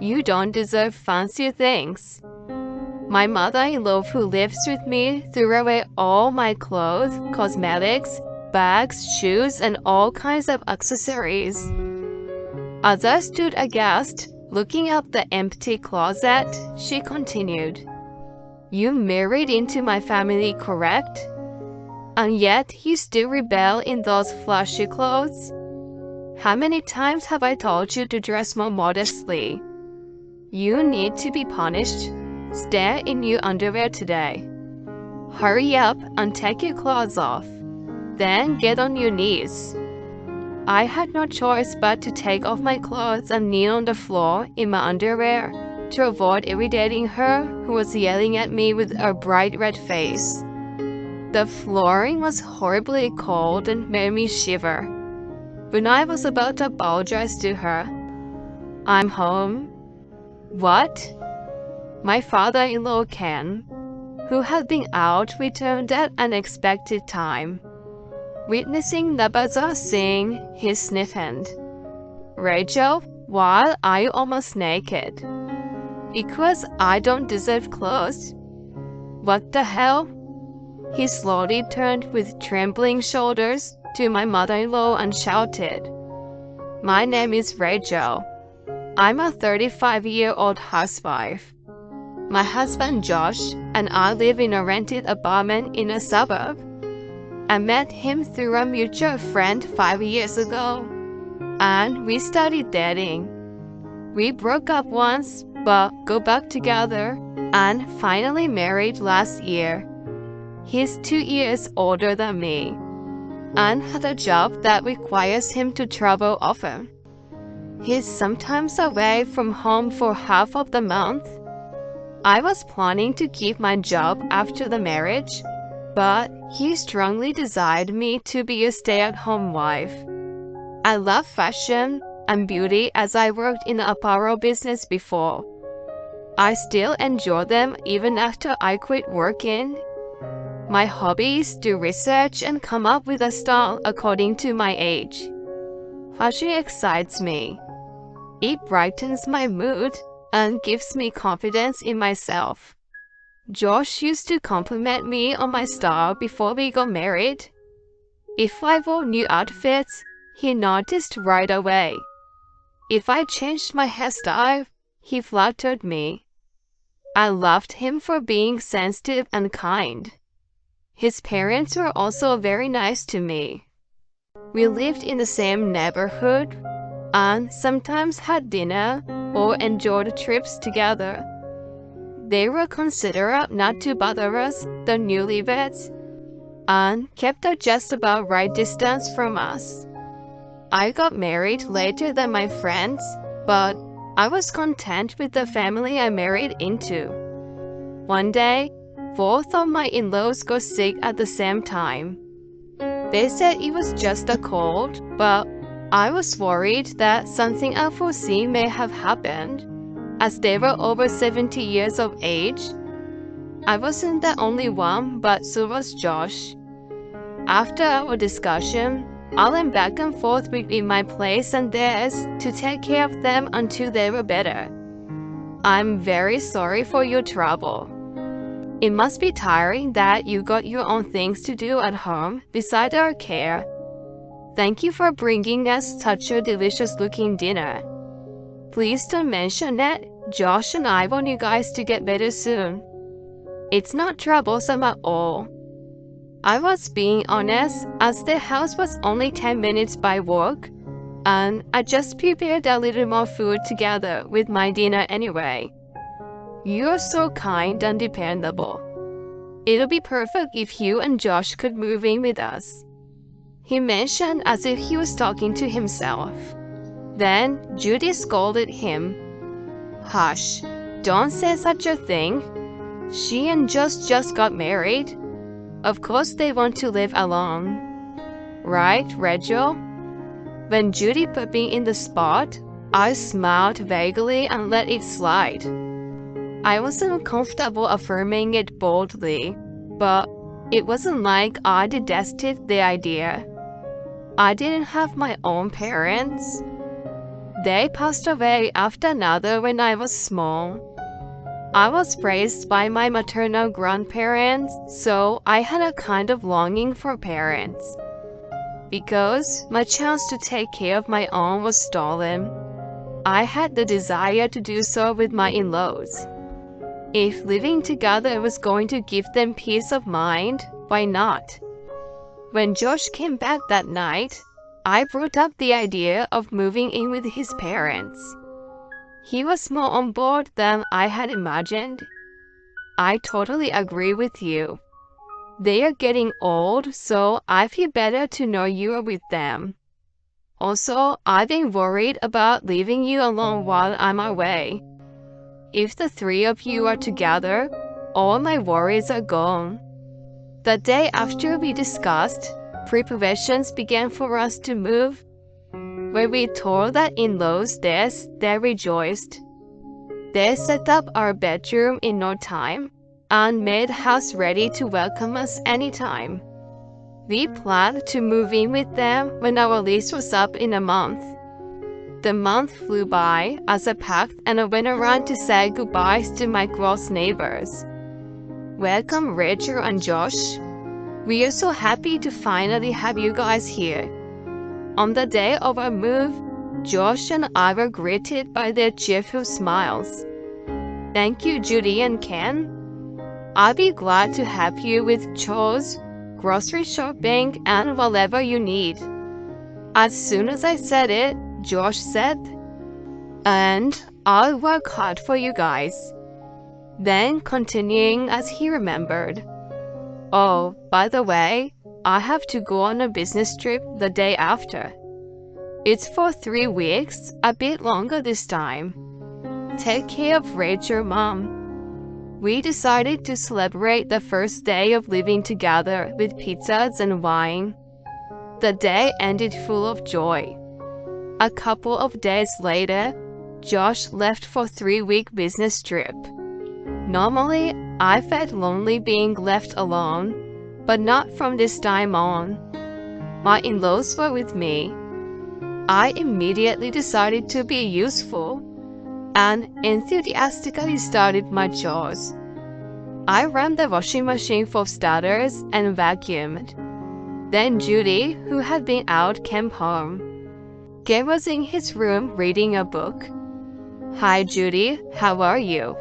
You don't deserve fancy things. My mother-in-law, who lives with me, threw away all my clothes, cosmetics, bags, shoes, and all kinds of accessories. As I stood aghast, looking up the empty closet, she continued, "You married into my family, correct? And yet you still rebel in those flashy clothes? How many times have I told you to dress more modestly? You need to be punished. Stay in new underwear today. Hurry up and take your clothes off. Then get on your knees." I had no choice but to take off my clothes and kneel on the floor in my underwear to avoid irritating her, who was yelling at me with a bright red face. The flooring was horribly cold and made me shiver. When I was about to apologize to her, "I'm home." "What?" My father-in-law Ken, who had been out, returned at an expected time. Witnessing the bizarre scene, he sniffed. "Rachel, why are you almost naked?" "Because I don't deserve clothes." "What the hell?" He slowly turned with trembling shoulders to my mother-in-law and shouted, "My name is Rachel. I'm a 35-year-old housewife. My husband Josh and I live in a rented apartment in a suburb. I met him through a mutual friend 5 years ago, and we started dating. We broke up once, but got back together, and finally married last year. He's 2 years older than me, and had a job that requires him to travel often. He's sometimes away from home for half of the month. I was planning to keep my job after the marriage, but he strongly desired me to be a stay-at-home wife. I love fashion and beauty, as I worked in the apparel business before. I still enjoy them even after I quit working. My hobby is to research and come up with a style according to my age. Fashion excites me. It brightens my mood and gives me confidence in myself. Josh used to compliment me on my style before we got married. If I wore new outfits, he noticed right away. If I changed my hairstyle, he flattered me. I loved him for being sensitive and kind. His parents were also very nice to me. We lived in the same neighborhood and sometimes had dinner or enjoyed trips together. They were considerate not to bother us, the newlyweds, and kept a just about right distance from us. I got married later than my friends, but I was content with the family I married into. One day, both of my in-laws got sick at the same time. They said it was just a cold, but I was worried that something unforeseen may have happened, as they were over 70 years of age. I wasn't the only one, but so was Josh. After our discussion, I went back and forth between my place and theirs to take care of them until they were better. "I'm very sorry for your trouble. It must be tiring that you got your own things to do at home beside our care. Thank you for bringing us such a delicious-looking dinner. Please don't mention it. Josh and I want you guys to get better soon. It's not troublesome at all." I was being honest, as the house was only 10 minutes by walk, and I just prepared a little more food together with my dinner anyway. "You're so kind and dependable. It'll be perfect if you and Josh could move in with us," he mentioned as if he was talking to himself. Then Judy scolded him. "Hush, don't say such a thing. She and Josh just got married. Of course they want to live alone. Right, Rachel?" When Judy put me in the spot, I smiled vaguely and let it slide. I wasn't comfortable affirming it boldly, but it wasn't like I detested the idea. I didn't have my own parents. They passed away after another when I was small. I was raised by my maternal grandparents, so I had a kind of longing for parents. Because my chance to take care of my own was stolen, I had the desire to do so with my in-laws. If living together was going to give them peace of mind, why not? When Josh came back that night, I brought up the idea of moving in with his parents. He was more on board than I had imagined. I totally agree with you. They are getting old, so I feel better to know you are with them. Also, I've been worried about leaving you alone while I'm away. If the three of you are together, all my worries are gone. The day after we discussed, preparations began for us to move. When we told the in-laws this, they rejoiced. They set up our bedroom in no time and made the house ready to welcome us anytime. We planned to move in with them when our lease was up in a month. The month flew by as I packed and I went around to say goodbyes to my close neighbors. Welcome Rachel and Josh. We are so happy to finally have you guys here. On the day of our move, Josh and I were greeted by their cheerful smiles. Thank you, Judy and Ken. I'll be glad to help you with chores, grocery shopping, and whatever you need. As soon as I said it, Josh said, and I'll work hard for you guys. Then continuing as he remembered. Oh, by the way, I have to go on a business trip the day after. It's for 3 weeks, a bit longer this time. Take care of Rachel, Mom. We decided to celebrate the first day of living together with pizzas and wine. The day ended full of joy. A couple of days later, Josh left for a 3-week business trip. Normally, I felt lonely being left alone, but not from this time on. My in-laws were with me. I immediately decided to be useful and enthusiastically started my chores. I ran the washing machine for starters and vacuumed. Then Judy, who had been out, came home. Ken was in his room reading a book. Hi Judy, how are you?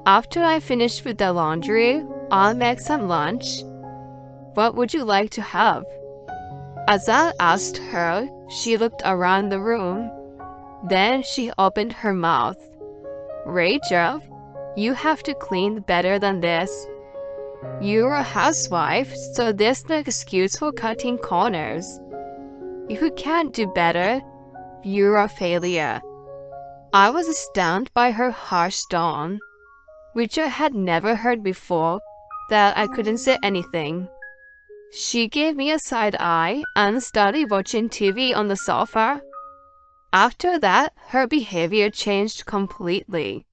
After I finish with the laundry, I'll make some lunch. What would you like to have? As I asked her, she looked around the room. Then she opened her mouth. Rachel, you have to clean better than this. You're a housewife, so there's no excuse for cutting corners. If you can't do better, you're a failure. I was stunned by her harsh tone, which I had never heard before, that I couldn't say anything. She gave me a side eye and started watching TV on the sofa. After that, her behavior changed completely.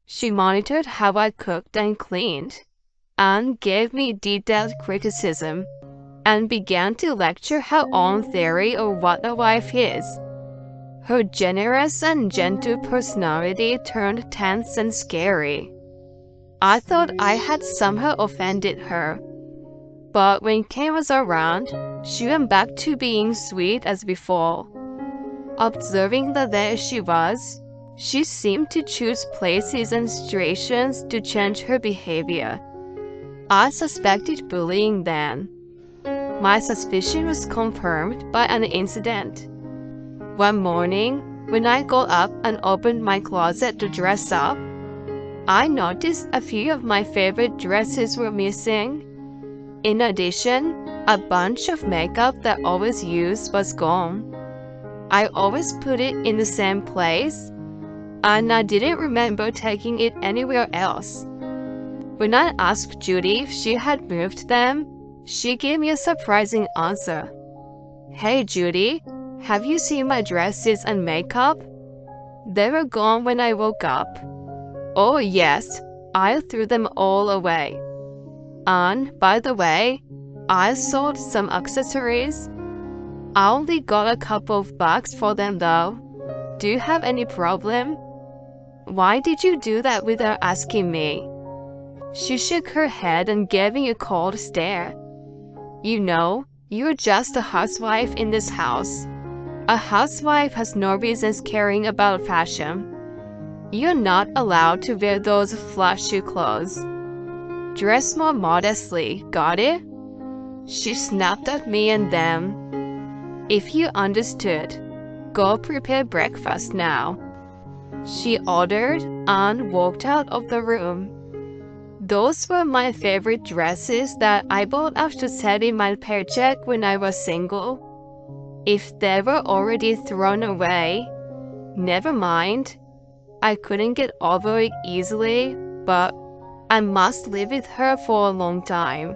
She monitored how I cooked and cleaned, and gave me detailed criticism, and began to lecture her own theory of what a wife is. Her generous and gentle personality turned tense and scary. I thought I had somehow offended her. But when Ken was around, she went back to being sweet as before. Observing the way she was, she seemed to choose places and situations to change her behavior. I suspected bullying then. My suspicion was confirmed by an incident. One morning, when I got up and opened my closet to dress up, I noticed a few of my favorite dresses were missing. In addition, a bunch of makeup that I always used was gone. I always put it in the same place, and I didn't remember taking it anywhere else. When I asked Judy if she had moved them, she gave me a surprising answer. Hey Judy, have you seen my dresses and makeup? They were gone when I woke up. Oh yes, I threw them all away. And, by the way, I sold some accessories. I only got a couple of bucks for them though. Do you have any problem? Why did you do that without asking me? She shook her head and gave me a cold stare. You know, you're just a housewife in this house. A housewife has no business caring about fashion. You're not allowed to wear those flashy clothes. Dress more modestly, got it? She snapped at me and then, if you understood, go prepare breakfast now. She ordered and walked out of the room. Those were my favorite dresses that I bought after setting my paycheck when I was single. If they were already thrown away, never mind. I couldn't get over it easily, but I must live with her for a long time.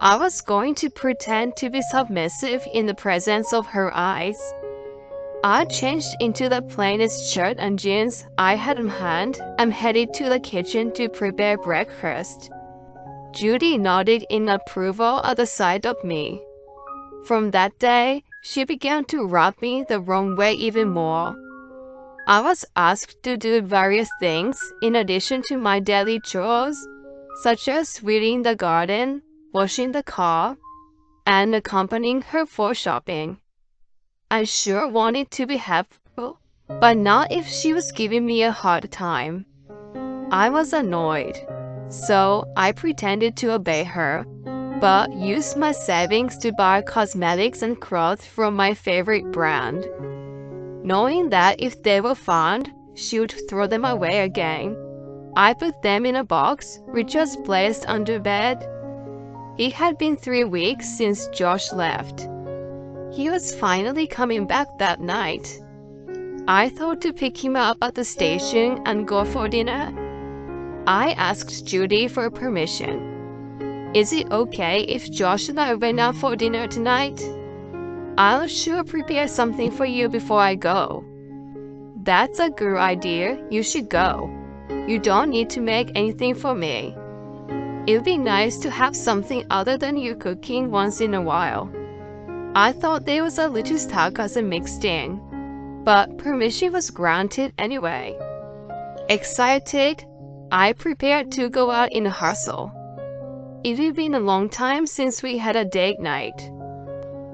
I was going to pretend to be submissive in the presence of her eyes. I changed into the plainest shirt and jeans I had on hand and headed to the kitchen to prepare breakfast. Judy nodded in approval at the sight of me. From that day, she began to rub me the wrong way even more. I was asked to do various things in addition to my daily chores, such as weeding the garden, washing the car, and accompanying her for shopping. I sure wanted to be helpful, but not if she was giving me a hard time. I was annoyed, so I pretended to obey her, but used my savings to buy cosmetics and clothes from my favorite brand. Knowing that if they were found, she would throw them away again, I put them in a box, which was placed under bed. It had been 3 weeks since Josh left. He was finally coming back that night. I thought to pick him up at the station and go for dinner. I asked Judy for permission. Is it okay if Josh and I went out for dinner tonight? I'll sure prepare something for you before I go. That's a good idea. You should go. You don't need to make anything for me. It'd be nice to have something other than you cooking once in a while. I thought there was a little sarcasm mixed in, but permission was granted anyway. Excited, I prepared to go out in a hustle. It had been a long time since we had a date night.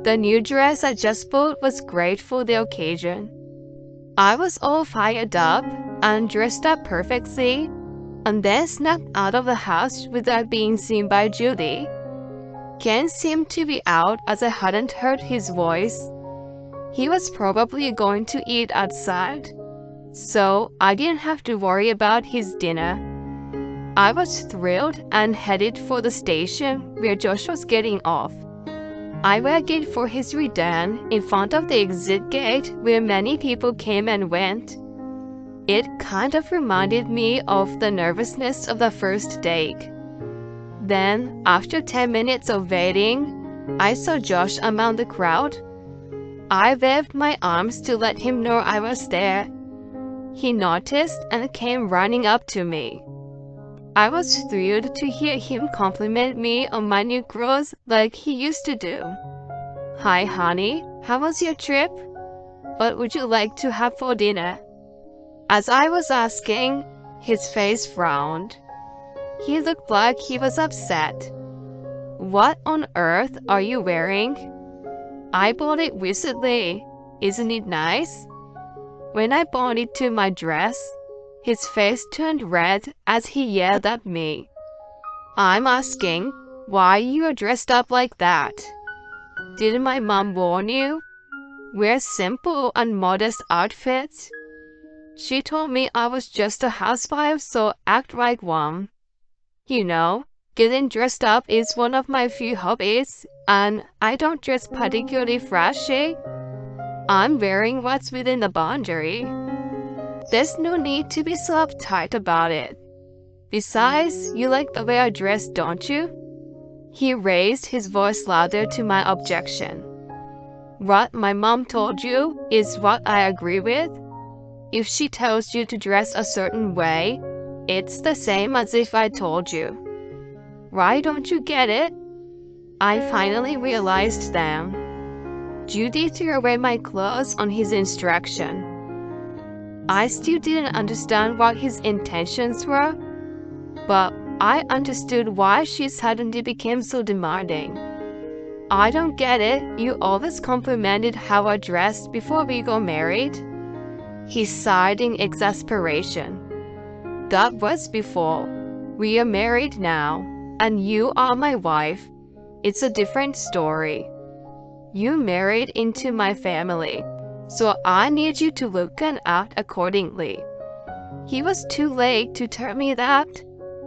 The new dress I just bought was great for the occasion. I was all fired up and dressed up perfectly, and then snuck out of the house without being seen by Judy. Ken seemed to be out as I hadn't heard his voice. He was probably going to eat outside, so I didn't have to worry about his dinner. I was thrilled and headed for the station where Josh was getting off. I waited for his return in front of the exit gate where many people came and went. It kind of reminded me of the nervousness of the first date. Then, after 10 minutes of waiting, I saw Josh among the crowd. I waved my arms to let him know I was there. He noticed and came running up to me. I was thrilled to hear him compliment me on my new clothes like he used to do. Hi honey, how was your trip? What would you like to have for dinner? As I was asking, his face frowned. He looked like he was upset. What on earth are you wearing? I bought it recently. Isn't it nice? When I pointed to my dress, his face turned red as he yelled at me. I'm asking why you are dressed up like that. Didn't my mom warn you? Wear simple and modest outfits. She told me I was just a housewife, so act like one. You know, getting dressed up is one of my few hobbies, and I don't dress particularly flashy. I'm wearing what's within the boundary. There's no need to be so uptight about it. Besides, you like the way I dress, don't you? He raised his voice louder to my objection. What my mom told you is what I agree with. If she tells you to dress a certain way, it's the same as if I told you. Why don't you get it? I finally realized then. Judy threw away my clothes on his instruction. I still didn't understand what his intentions were, but I understood why she suddenly became so demanding. I don't get it. You always complimented how I dressed before we got married. He sighed in exasperation. That was before. We are married now, and you are my wife. It's a different story. You married into my family, so I need you to look and act accordingly. He was too late to tell me that,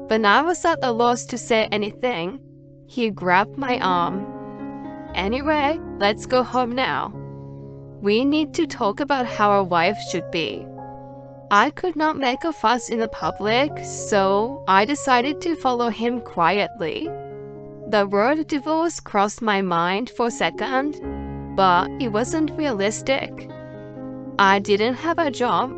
but I was at a loss to say anything. He grabbed my arm. Anyway, let's go home now. We need to talk about how a wife should be. I could not make a fuss in the public, so I decided to follow him quietly. The word divorce crossed my mind for a second, but it wasn't realistic. I didn't have a job,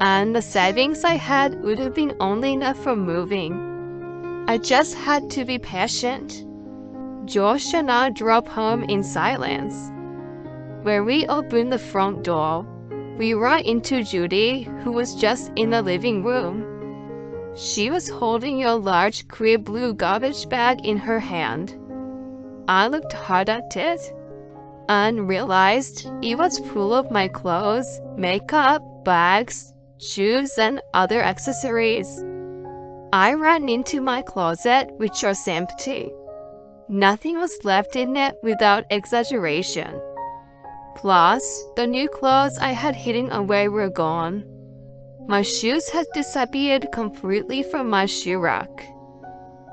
and the savings I had would have been only enough for moving. I just had to be patient. Josh and I drove home in silence. When we opened the front door, we ran into Judy, who was just in the living room. She was holding a large clear blue garbage bag in her hand. I looked hard at it and realized it was full of my clothes, makeup, bags, shoes, and other accessories. I ran into my closet, which was empty. Nothing was left in it without exaggeration. Plus, the new clothes I had hidden away were gone. My shoes had disappeared completely from my shoe rack.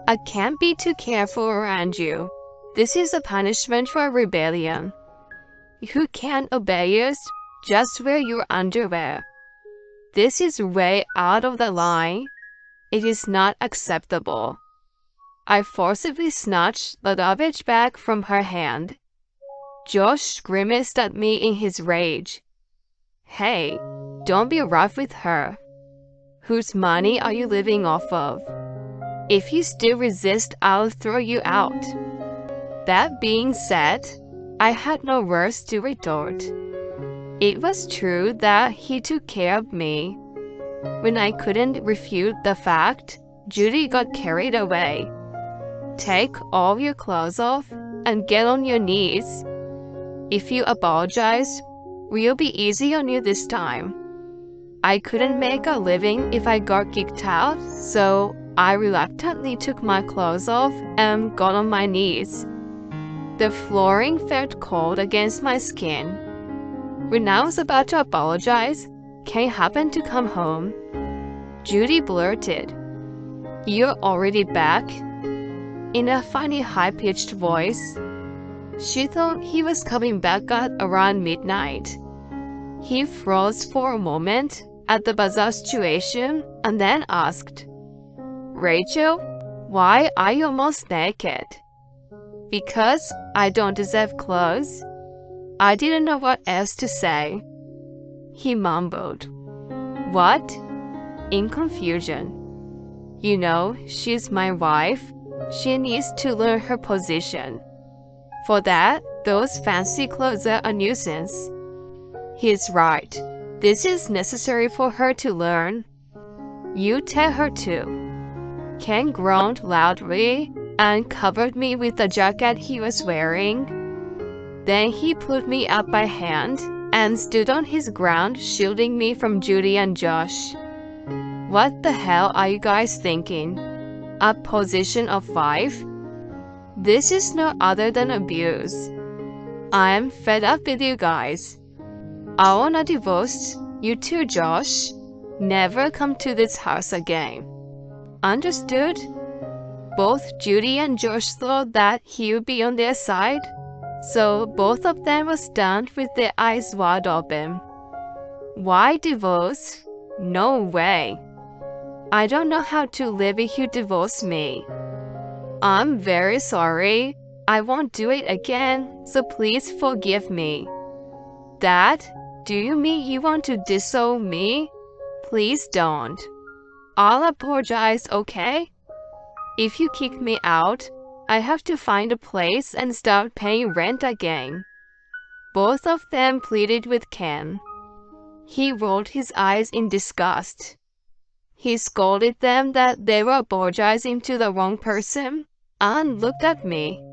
I can't be too careful around you. This is a punishment for rebellion. You can't obey us, just wear your underwear. This is way out of the line. It is not acceptable. I forcibly snatched the garbage bag from her hand. Josh grimaced at me in his rage. Hey, don't be rough with her. Whose money are you living off of? If you still resist, I'll throw you out. That being said, I had no words to retort. It was true that he took care of me. When I couldn't refute the fact, Judy got carried away. Take all your clothes off and get on your knees. If you apologize, we'll be easy on you this time. I couldn't make a living if I got kicked out, so I reluctantly took my clothes off and got on my knees. The flooring felt cold against my skin. When I was about to apologize, Kay happened to come home. Judy blurted, "You're already back?" in a funny high-pitched voice. She thought he was coming back at around midnight. He froze for a moment at the bizarre situation and then asked, "Rachel, why are you almost naked?" "Because I don't deserve clothes." I didn't know what else to say. He mumbled, "What?" in confusion. "You know, she's my wife. She needs to learn her position. For that, those fancy clothes are a nuisance." He's right. This is necessary for her to learn. You tell her to. Ken groaned loudly and covered me with the jacket he was wearing. Then he pulled me up by hand and stood on his ground, shielding me from Judy and Josh. What the hell are you guys thinking? A position of wife? This is no other than abuse. I'm fed up with you guys. I want a divorce. You too, Josh. Never come to this house again. Understood? Both Judy and Josh thought that he would be on their side, so both of them were stunned with their eyes wide open. Why divorce? No way. I don't know how to live if you divorce me. I'm very sorry. I won't do it again, so please forgive me. Dad, do you mean you want to disown me? Please don't. I'll apologize, okay? If you kick me out, I have to find a place and start paying rent again. Both of them pleaded with Ken. He rolled his eyes in disgust. He scolded them that they were apologizing to the wrong person and looked at me.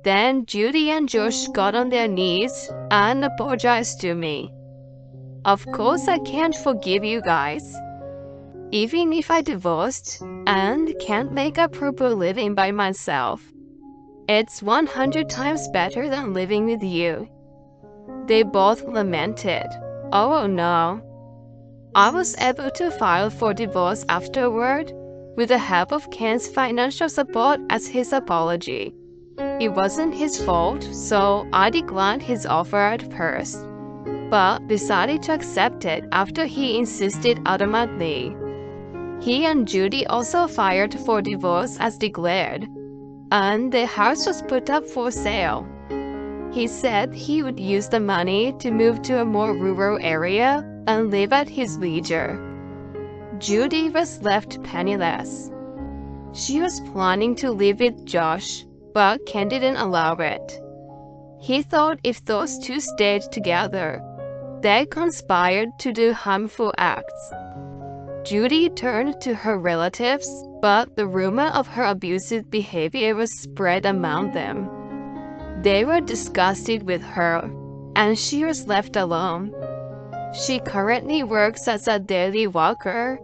Then Judy and Josh got on their knees and apologized to me. Of course I can't forgive you guys. Even if I divorced and can't make a proper living by myself, it's 100 times better than living with you. They both lamented. Oh no. I was able to file for divorce afterward with the help of Ken's financial support as his apology. It wasn't his fault, so I declined his offer at first, but decided to accept it after he insisted adamantly. He and Judy also filed for divorce as declared, and the house was put up for sale. He said he would use the money to move to a more rural area and live at his leisure. Judy was left penniless. She was planning to live with Josh, but Ken didn't allow it. He thought if those two stayed together, they conspired to do harmful acts. Judy turned to her relatives, but the rumor of her abusive behavior was spread among them. They were disgusted with her, and she was left alone. She currently works as a daily walker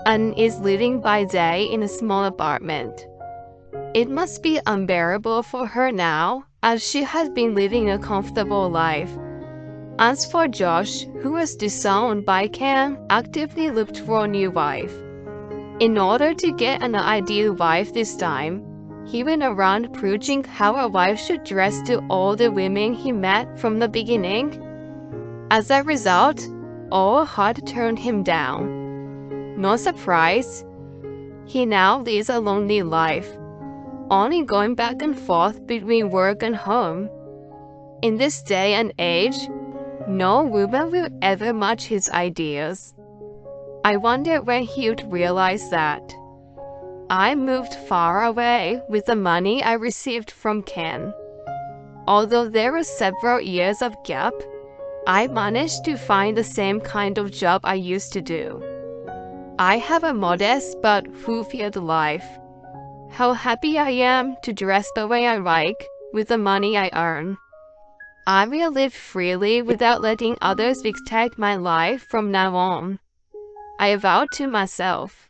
and is living by day in a small apartment. It must be unbearable for her now, as she has been living a comfortable life. As for Josh, who was disowned by Ken, actively looked for a new wife. In order to get an ideal wife this time, he went around preaching how a wife should dress to all the women he met from the beginning. As a result, all had turned him down. No surprise, he now leads a lonely life, only going back and forth between work and home. In this day and age, no woman will ever match his ideas. I wonder when he would realize that. I moved far away with the money I received from Ken. Although there were several years of gap, I managed to find the same kind of job I used to do. I have a modest but fulfilled life. How happy I am to dress the way I like with the money I earn. I will live freely without letting others dictate my life from now on. I vowed to myself.